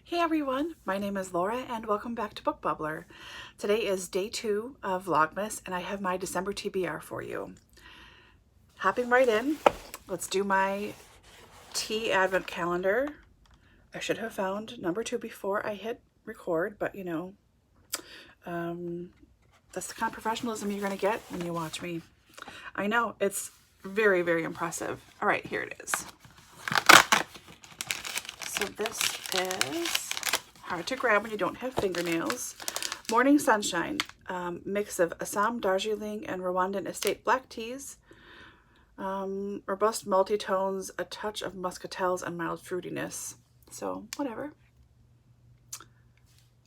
Hey everyone, my name is Laura and welcome back to Book Bubbler. Today is day 2 of Vlogmas and I have my December TBR for you. Hopping right in, let's do my tea advent calendar. I should have found number 2 before I hit record, but you know, that's the kind of professionalism you're going to get when you watch me. I know, it's very, very impressive. All right, here it is. So this is hard to grab when you don't have fingernails. Morning Sunshine, mix of Assam, Darjeeling, and Rwandan estate black teas. Robust multi-tones, a touch of muscatels, and mild fruitiness. So, whatever.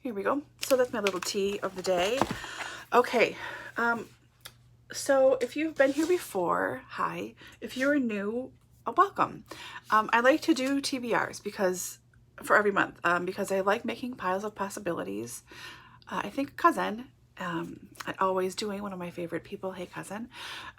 Here we go. So that's my little tea of the day. Okay, so if you've been here before, hi. If you're new, welcome. I like to do TBRs for every month because I like making piles of possibilities. I think Cousin, always doing one of my favorite people, hey Cousin,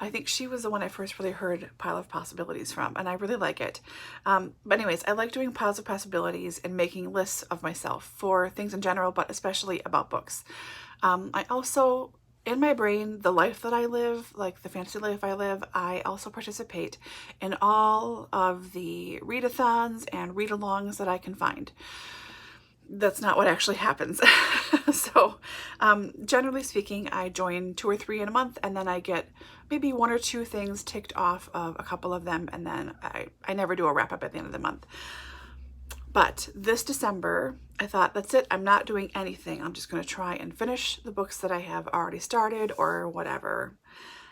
I think she was the one I first really heard Pile of Possibilities from, and I really like it. But anyways, I like doing piles of possibilities and making lists of myself for things in general, but especially about books. I also, in my brain, the life that I live, like the fantasy life I live, I also participate in all of the readathons and read-alongs that I can find. That's not what actually happens. So generally speaking, I join 2 or 3 in a month, and then I get maybe 1 or 2 things ticked off of a couple of them, and then I never do a wrap-up at the end of the month. But this December, I thought, that's it. I'm not doing anything. I'm just going to try and finish the books that I have already started or whatever.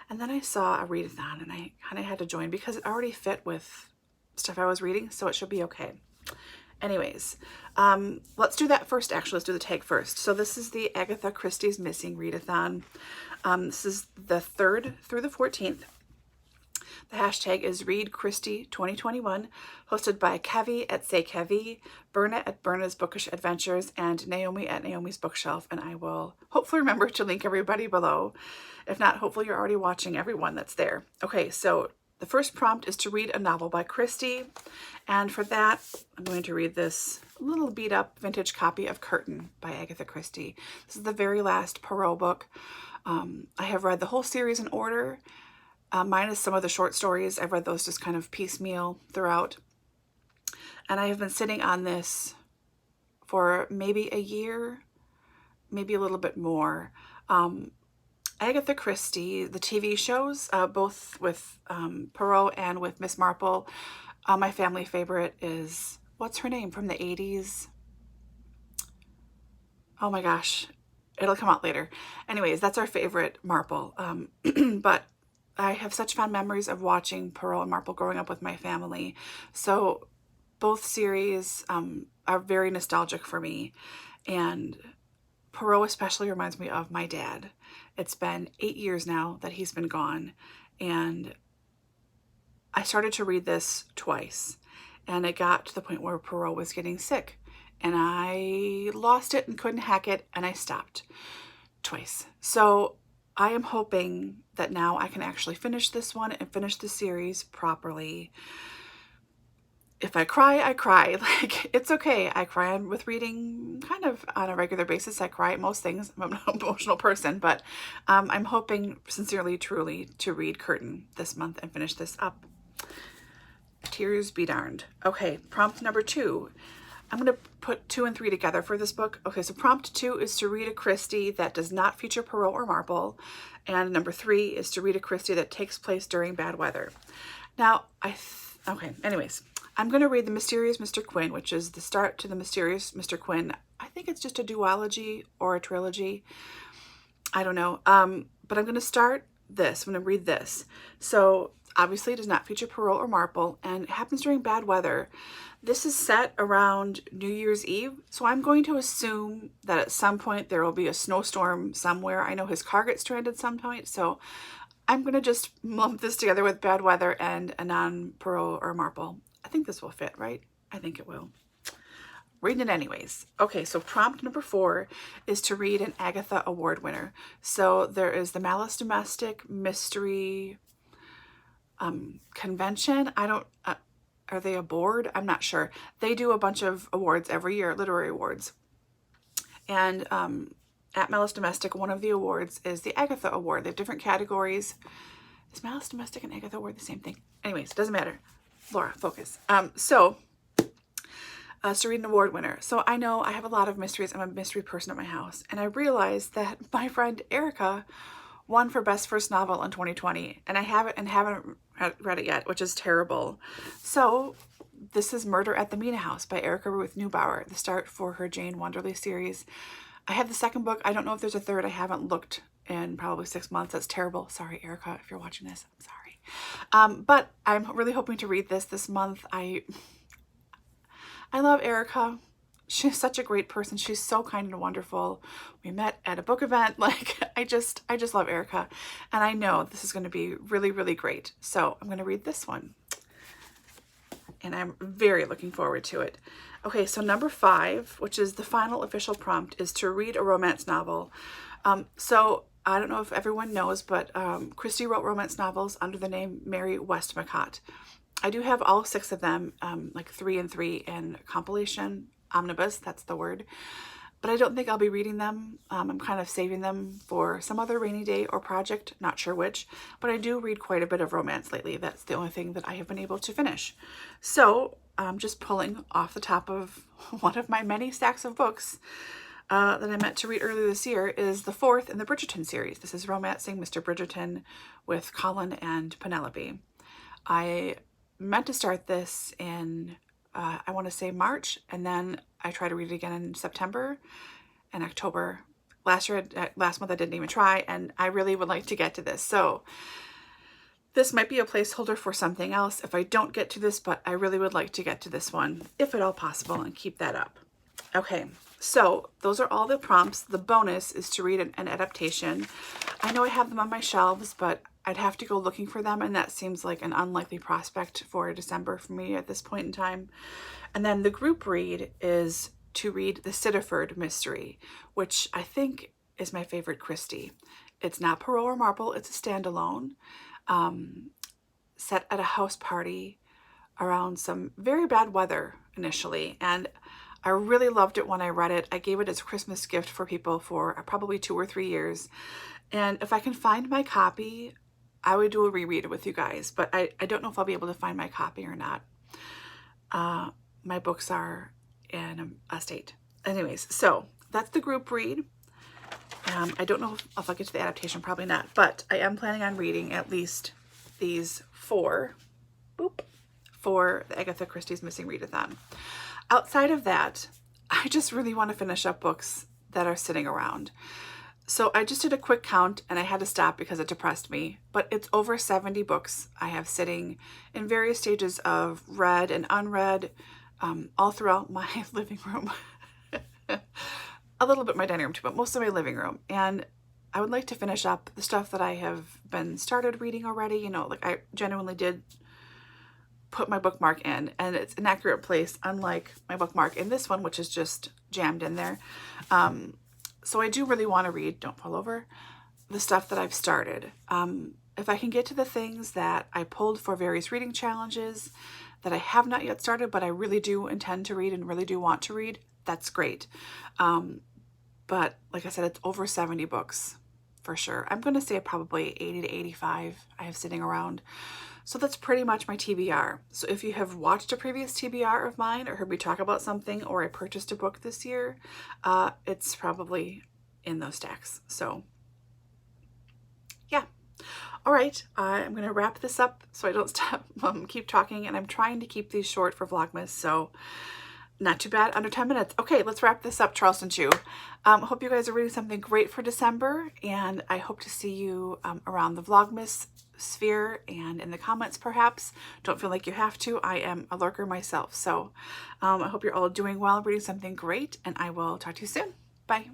And then I saw a readathon, and I kind of had to join because it already fit with stuff I was reading, so it should be okay. Anyways, let's do that first. Actually, let's do the tag first. So this is the Agatha Christie's Missing Readathon. This is the 3rd through the 14th. The hashtag is Read Christie 2021, hosted by Kevvie at Say Kevvie, Berna at Berna's Bookish Adventures, and Naomi at Naomi's Bookshelf. And I will hopefully remember to link everybody below. If not, hopefully you're already watching everyone that's there. Okay, so the first prompt is to read a novel by Christie. And for that, I'm going to read this little beat up vintage copy of Curtain by Agatha Christie. This is the very last Poirot book. I have read the whole series in order. Minus some of the short stories. I've read those just kind of piecemeal throughout. And I have been sitting on this for maybe a year, maybe a little bit more. Agatha Christie, the TV shows, both with Poirot and with Miss Marple. My family favorite is, what's her name from the 80s? Oh my gosh, it'll come out later. Anyways, that's our favorite Marple. But I have such fond memories of watching Poirot and Marple growing up with my family. So both series are very nostalgic for me. And Poirot especially reminds me of my dad. It's been 8 years now that he's been gone. And I started to read this twice. And it got to the point where Poirot was getting sick. And I lost it and couldn't hack it. And I stopped twice. So I am hoping that now I can actually finish this one and finish the series properly. If I cry, I cry. Like, it's okay. I cry with reading kind of on a regular basis. I cry at most things. I'm an emotional person, but I'm hoping sincerely, truly to read Curtain this month and finish this up. Tears be darned. Okay, prompt number 2. I'm going to put 2 and 3 together for this book. Okay, so prompt 2 is to read a Christie that does not feature Poirot or Marple. And number 3 is to read a Christie that takes place during bad weather. Now, okay, anyways, I'm going to read The Mysterious Mr. Quin, which is the start to The Mysterious Mr. Quin. I think it's just a duology or a trilogy. I don't know. But I'm going to start this. I'm going to read this. So obviously it does not feature Poirot or Marple, and it happens during bad weather. This is set around New Year's Eve, so I'm going to assume that at some point there will be a snowstorm somewhere. I know his car gets stranded some point, so I'm going to just lump this together with bad weather and a non-Poirot or Marple. I think this will fit, right? I think it will. Reading it anyways. Okay, so prompt number 4 is to read an Agatha Award winner. So there is the Malice Domestic Mystery Convention. are they a board? I'm not sure. They do a bunch of awards every year, literary awards. And at Malice Domestic, one of the awards is the Agatha Award. They have different categories. Is Malice Domestic and Agatha Award the same thing? Anyways, it doesn't matter. Laura, focus. To read an award winner. So I know I have a lot of mysteries. I'm a mystery person at my house. And I realized that my friend Erica won for Best First Novel in 2020. And I haven't read it yet, which is terrible. So this is Murder at the Mina House by Erica Ruth Neubauer, the start for her Jane Wonderly series. I have the second book. I don't know if there's a third. I haven't looked in probably 6 months. That's terrible. Sorry, Erica, if you're watching this. I'm sorry. But I'm really hoping to read this month. I love Erica. She's such a great person. She's so kind and wonderful. We met at a book event. Like, I just love Erica. And I know this is going to be really, really great. So I'm going to read this one. And I'm very looking forward to it. Okay, so number 5, which is the final official prompt, is to read a romance novel. So I don't know if everyone knows, but Christie wrote romance novels under the name Mary Westmacott. I do have all 6 of them, like 3 and 3 and compilation, omnibus, that's the word. But I don't think I'll be reading them. I'm kind of saving them for some other rainy day or project, not sure which. But I do read quite a bit of romance lately. That's the only thing that I have been able to finish. So I'm just pulling off the top of one of my many stacks of books that I meant to read earlier this year is the 4th in the Bridgerton series. This is Romancing Mr. Bridgerton with Colin and Penelope. I meant to start this in, I want to say March, and then I tried to read it again in September and October. Last month I didn't even try, and I really would like to get to this. So this might be a placeholder for something else if I don't get to this, but I really would like to get to this one, if at all possible, and keep that up. Okay, so those are all the prompts. The bonus is to read an adaptation. I know I have them on my shelves, but I'd have to go looking for them, and that seems like an unlikely prospect for December for me at this point in time. And then the group read is to read the Sittaford mystery, which I think is my favorite Christie. It's not Poirot or Marple, it's a standalone, set at a house party around some very bad weather initially, and I really loved it when I read it. I gave it as a Christmas gift for people for probably 2 or 3 years, and if I can find my copy, I would do a reread with you guys, but I don't know if I'll be able to find my copy or not. My books are in a state. Anyways, so that's the group read. I don't know if I'll get to the adaptation, probably not, but I am planning on reading at least these 4 for the Agatha Christie's Missing Readathon. Outside of that, I just really want to finish up books that are sitting around. So I just did a quick count and I had to stop because it depressed me, but it's over 70 books I have sitting in various stages of read and unread, all throughout my living room. A little bit my dining room too, but most of my living room. And I would like to finish up the stuff that I have been started reading already. You know, like I genuinely did put my bookmark in, and it's an accurate place, unlike my bookmark in this one, which is just jammed in there. So I do really want to read, don't fall over, the stuff that I've started. If I can get to the things that I pulled for various reading challenges that I have not yet started, but I really do intend to read and really do want to read, that's great. But like I said, it's over 70 books for sure. I'm going to say probably 80 to 85 I have sitting around. So that's pretty much my TBR. So if you have watched a previous TBR of mine or heard me talk about something, or I purchased a book this year, it's probably in those stacks. So yeah. All right, I'm going to wrap this up so I don't stop, keep talking, and I'm trying to keep these short for Vlogmas, so not too bad, under 10 minutes. Okay, let's wrap this up, Charleston Chew. Hope you guys are reading something great for December, and I hope to see you around the Vlogmas sphere and in the comments perhaps. Don't feel like you have to. I am a lurker myself, so I hope you're all doing well, reading something great, and I will talk to you soon. Bye.